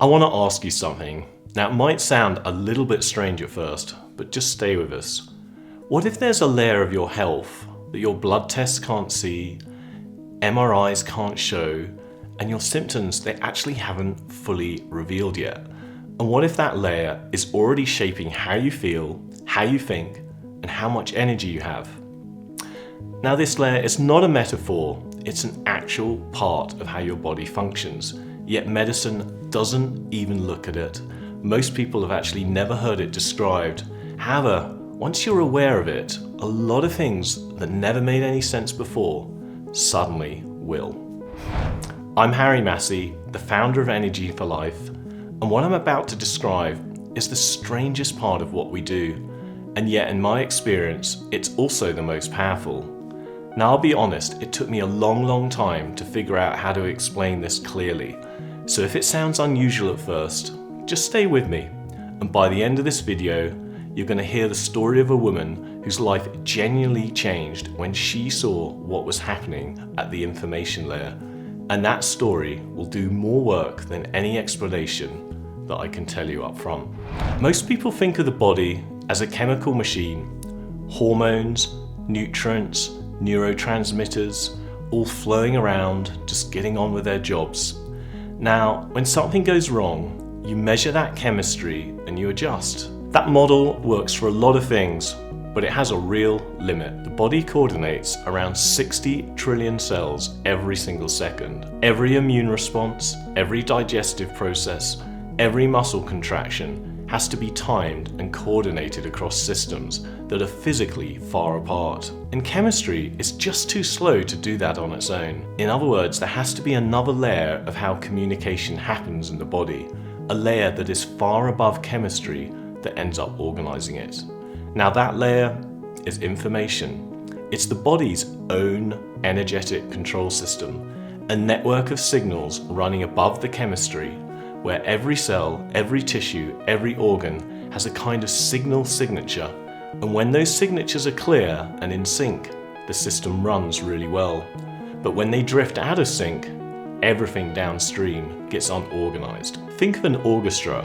I want to ask you something. Now, it might sound a little bit strange at first, but just stay with us. What if there's a layer of your health that your blood tests can't see, MRIs can't show, and your symptoms, they actually haven't fully revealed yet? And what if that layer is already shaping how you feel, how you think, and how much energy you have? Now, this layer is not a metaphor, it's an actual part of how your body functions, yet medicine doesn't even look at it. Most people have actually never heard it described. However, once you're aware of it, a lot of things that never made any sense before suddenly will. I'm Massey, the founder of Energy for Life, and what I'm about to describe is the strangest part of what we do, and yet in my experience, it's also the most powerful. Now, I'll be honest, it took me a long time to figure out how to explain this clearly. So if it sounds unusual at first, just stay with me, and by the end of this video, you're going to hear the story of a woman whose life genuinely changed when she saw what was happening at the information layer. And that story will do more work than any explanation that I can tell you up front. Most people think of the body as a chemical machine, hormones, nutrients, neurotransmitters, all flowing around, just getting on with their jobs. Now, when something goes wrong, you measure that chemistry and you adjust. That model works for a lot of things, but it has a real limit. The body coordinates around 60 trillion cells every single second. Every immune response, every digestive process, every muscle contraction has to be timed and coordinated across systems that are physically far apart. And chemistry is just too slow to do that on its own. In other words, there has to be another layer of how communication happens in the body, a layer that is far above chemistry that ends up organizing it. Now, that layer is information. It's the body's own energetic control system, a network of signals running above the chemistry, where every cell, every tissue, every organ has a kind of signal signature. And when those signatures are clear and in sync, the system runs really well. But when they drift out of sync, everything downstream gets unorganized. Think of an orchestra.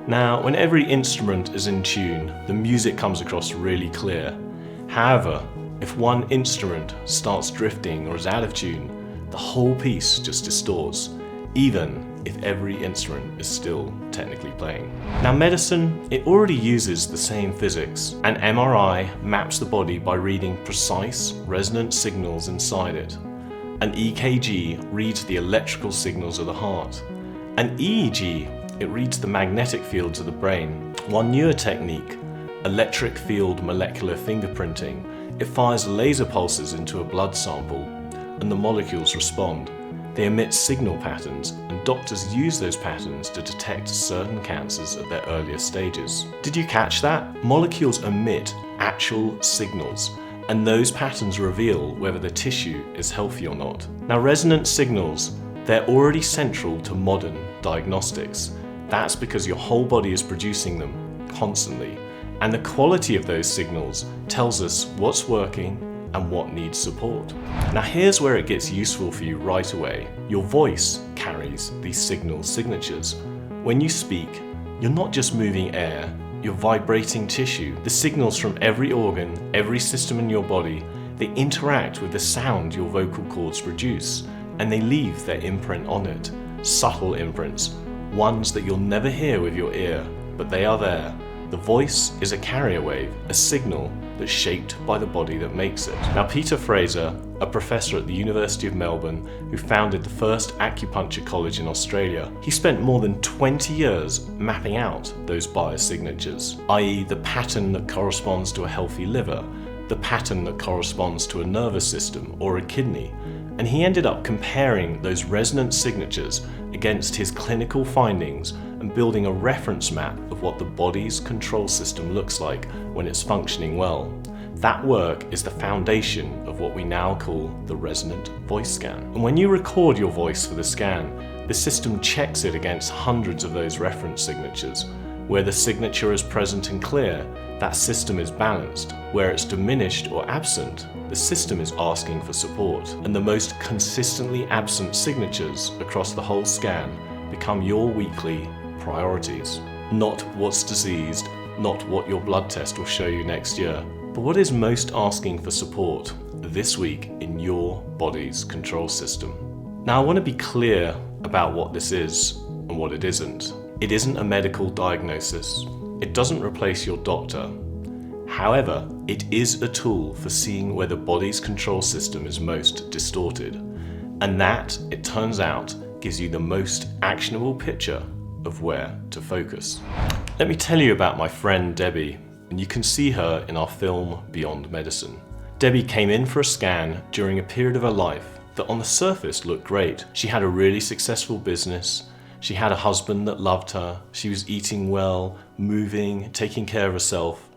Now, when every instrument is in tune, the music comes across really clear. However, if one instrument starts drifting or is out of tune, the whole piece just distorts, even if every instrument is still technically playing. Now, medicine, it already uses the same physics. An MRI maps the body by reading precise resonant signals inside it. An EKG reads the electrical signals of the heart. An EEG, it reads the magnetic fields of the brain. One newer technique, electric field molecular fingerprinting, it fires laser pulses into a blood sample and the molecules respond. They emit signal patterns, and doctors use those patterns to detect certain cancers at their earlier stages. Did you catch that? Molecules emit actual signals, and those patterns reveal whether the tissue is healthy or not. Now, resonant signals, they're already central to modern diagnostics. That's because your whole body is producing them constantly, and the quality of those signals tells us what's working and what needs support. Now, here's where it gets useful for you right away. Your voice carries these signal signatures. When you speak, you're not just moving air, you're vibrating tissue. The signals from every organ, every system in your body, they interact with the sound your vocal cords produce, and they leave their imprint on it. Subtle imprints, ones that you'll never hear with your ear, but they are there. The voice is a carrier wave, a signal that's shaped by the body that makes it. Now, Peter Fraser, a professor at the University of Melbourne who founded the first acupuncture college in Australia, he spent more than 20 years mapping out those biosignatures, i.e. the pattern that corresponds to a healthy liver, the pattern that corresponds to a nervous system or a kidney, and he ended up comparing those resonant signatures against his clinical findings and building a reference map of what the body's control system looks like when it's functioning well. That work is the foundation of what we now call the resonant voice scan. And when you record your voice for the scan, the system checks it against hundreds of those reference signatures. Where the signature is present and clear, that system is balanced. Where it's diminished or absent, the system is asking for support. And the most consistently absent signatures across the whole scan become your weekly priorities. Not what's diseased, not what your blood test will show you next year, but what is most asking for support this week in your body's control system. Now, I want to be clear about what this is and what it isn't. It isn't a medical diagnosis. It doesn't replace your doctor. However, it is a tool for seeing where the body's control system is most distorted. And that, it turns out, gives you the most actionable picture of where to focus. Let me tell you about my friend Debbie, and you can see her in our film Beyond Medicine. Debbie came in for a scan during a period of her life that on the surface looked great. She had a really successful business, she had a husband that loved her, she was eating well, moving, taking care of herself,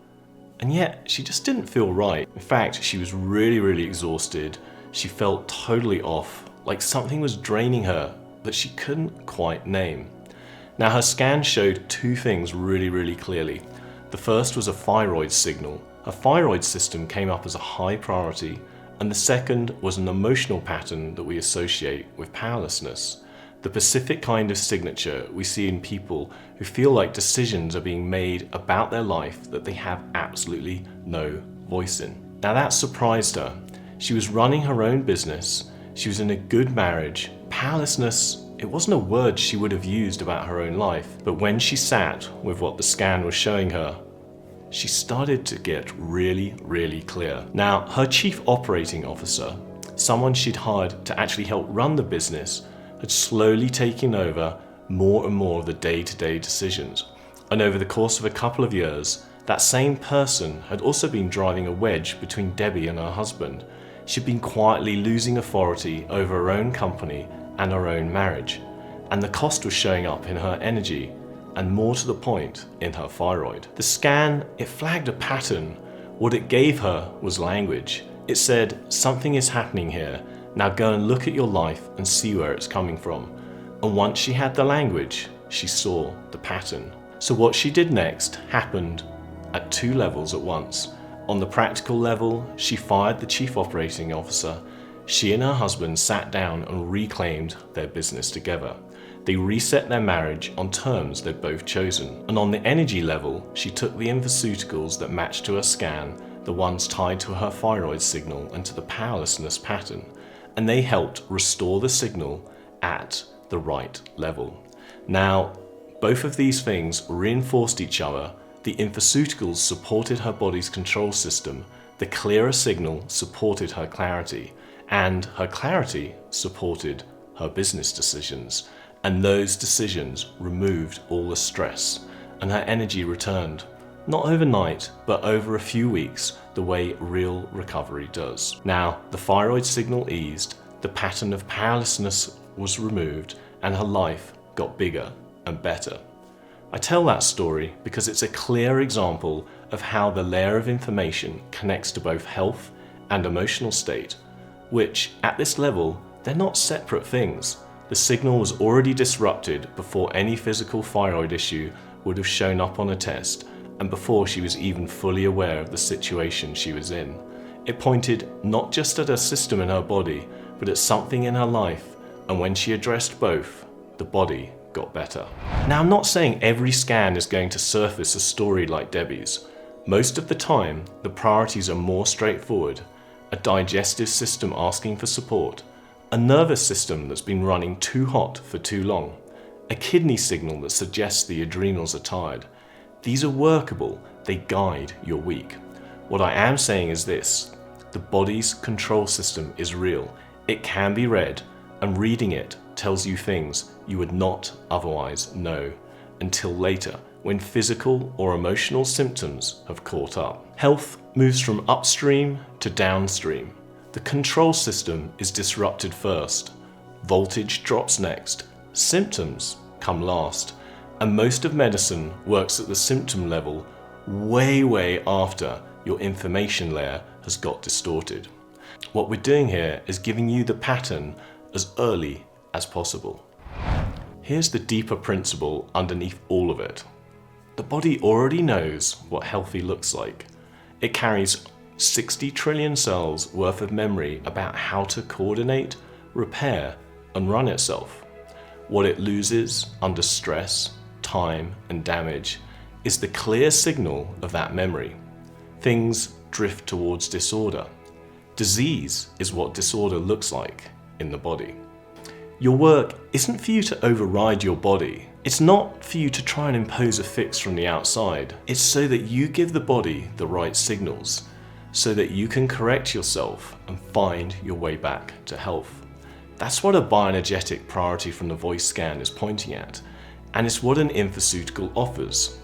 and yet she just didn't feel right. In fact, she was really exhausted. She felt totally off, like something was draining her that she couldn't quite name. Now, her scan showed two things really clearly. The first was a thyroid signal. Her thyroid system came up as a high priority, and the second was an emotional pattern that we associate with powerlessness. The specific kind of signature we see in people who feel like decisions are being made about their life that they have absolutely no voice in. Now, that surprised her. She was running her own business, she was in a good marriage. Powerlessness, it wasn't a word she would have used about her own life, but when she sat with what the scan was showing her, she started to get really clear. Now, her chief operating officer, someone she'd hired to actually help run the business, had slowly taken over more and more of the day-to-day decisions. And over the course of a couple of years, that same person had also been driving a wedge between Debbie and her husband. She'd been quietly losing authority over her own company and her own marriage. And the cost was showing up in her energy, and more to the point, in her thyroid. The scan, it flagged a pattern. What it gave her was language. It said, something is happening here. Now go and look at your life and see where it's coming from. And once she had the language, she saw the pattern. So what she did next happened at two levels at once. On the practical level, she fired the chief operating officer. She and her husband sat down and reclaimed their business together. They reset their marriage on terms they'd both chosen. And on the energy level, she took the infoceuticals that matched to her scan, the ones tied to her thyroid signal and to the powerlessness pattern, and they helped restore the signal at the right level. Now, both of these things reinforced each other. The infoceuticals supported her body's control system, the clearer signal supported her clarity, and her clarity supported her business decisions. And those decisions removed all the stress, and her energy returned. Not overnight, but over a few weeks, the way real recovery does. Now, the thyroid signal eased, the pattern of powerlessness was removed, and her life got bigger and better. I tell that story because it's a clear example of how the layer of information connects to both health and emotional state, which, at this level, they're not separate things. The signal was already disrupted before any physical thyroid issue would have shown up on a test, and before she was even fully aware of the situation she was in. It pointed not just at her system in her body, but at something in her life, and when she addressed both, the body got better. Now, I'm not saying every scan is going to surface a story like Debbie's. Most of the time, the priorities are more straightforward: a digestive system asking for support, a nervous system that's been running too hot for too long, a kidney signal that suggests the adrenals are tired. These are workable, they guide your week. What I am saying is this: the body's control system is real. It can be read, and reading it tells you things you would not otherwise know until later, when physical or emotional symptoms have caught up. Health moves from upstream to downstream. The control system is disrupted first, voltage drops next, symptoms come last, and most of medicine works at the symptom level way after your information layer has got distorted. What we're doing here is giving you the pattern as early as possible. Here's the deeper principle underneath all of it. The body already knows what healthy looks like. It carries 60 trillion cells worth of memory about how to coordinate, repair, and run itself. What it loses under stress, time, and damage is the clear signal of that memory. Things drift towards disorder. Disease is what disorder looks like in the body. Your work isn't for you to override your body. It's not for you to try and impose a fix from the outside. It's so that you give the body the right signals, so that you can correct yourself and find your way back to health. That's what a bioenergetic priority from the voice scan is pointing at, and it's what an infoceutical offers.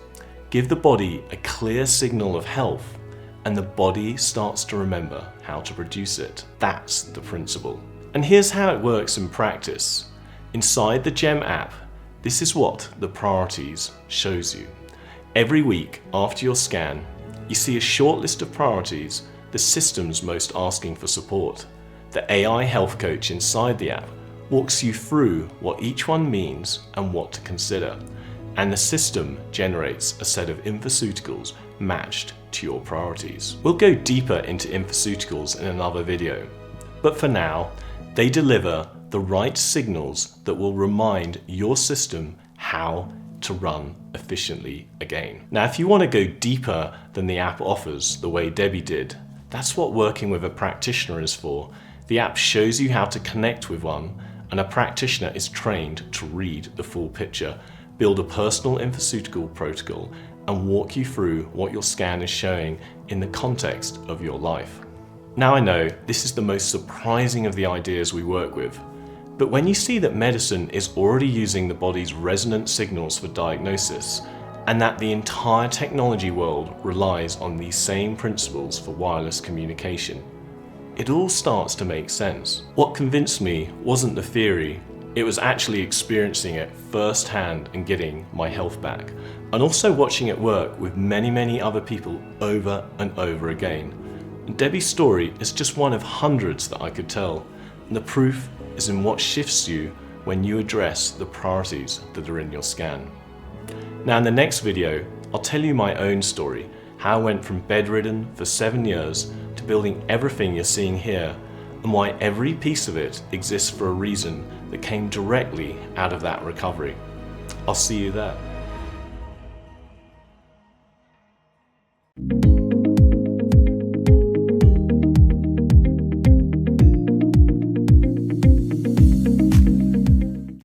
Give the body a clear signal of health, and the body starts to remember how to produce it. That's the principle. And here's how it works in practice. Inside the GEM app, this is what the priorities shows you. Every week after your scan, you see a short list of priorities, the systems most asking for support. The AI health coach inside the app walks you through what each one means and what to consider. And the system generates a set of infoceuticals matched to your priorities. We'll go deeper into infoceuticals in another video, but for now, they deliver the right signals that will remind your system how to run efficiently again. Now, if you want to go deeper than the app offers, the way Debbie did, that's what working with a practitioner is for. The app shows you how to connect with one, and a practitioner is trained to read the full picture, build a personal infoceutical protocol, and walk you through what your scan is showing in the context of your life. Now, I know this is the most surprising of the ideas we work with, but when you see that medicine is already using the body's resonant signals for diagnosis, and that the entire technology world relies on these same principles for wireless communication, it all starts to make sense. What convinced me wasn't the theory, it was actually experiencing it firsthand and getting my health back, and also watching it work with many other people over and over again. And Debbie's story is just one of hundreds that I could tell, and the proof is in what shifts you when you address the priorities that are in your scan. Now, in the next video, I'll tell you my own story, how I went from bedridden for 7 years to building everything you're seeing here, and why every piece of it exists for a reason that came directly out of that recovery. I'll see you there.